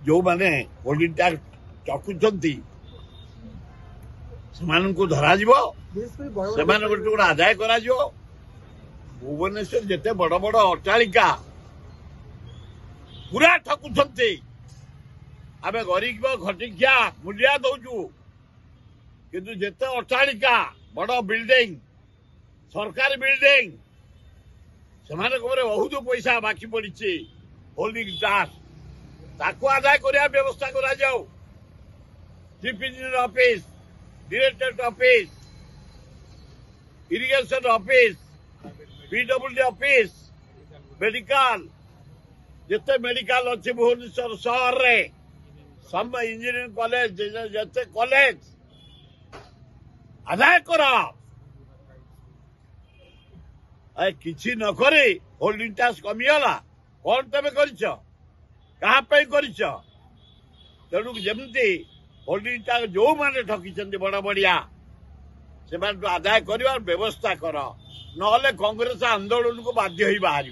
जो मैंने holding tax चकुंती से धरा गोटे आदाय कर भुवनेश्वर जिते बड़ बड़ अट्टालिका पूरा ठकुंट आम गरीब घटिकिया मूल्या दौचु किंतु जिते अट्टालिका बड़ बिल्डिंग सरकारी बिल्डिंग से बहुत पैसा बाकी पड़ी होल्डिंग टैक्स ताकू आदाय करने व्यवस्था करा जाओ chief engineer office directorate office irrigation office PWD office medical जिते मेडिकल अच्छे भुवनेश्वर सहर रे सब इंजीनियरिंग कॉलेज जिते कॉलेज आदाय कर किसी न करे होल्डिंग टैक्स कमीगला कौन तमें कर तेणु जमती होल्डिंग टैक्स जो मैंने ठकी बड़ बढ़िया से आदाय कर व्यवस्था कर ना कांग्रेस आंदोलन को बाध्य बाहर।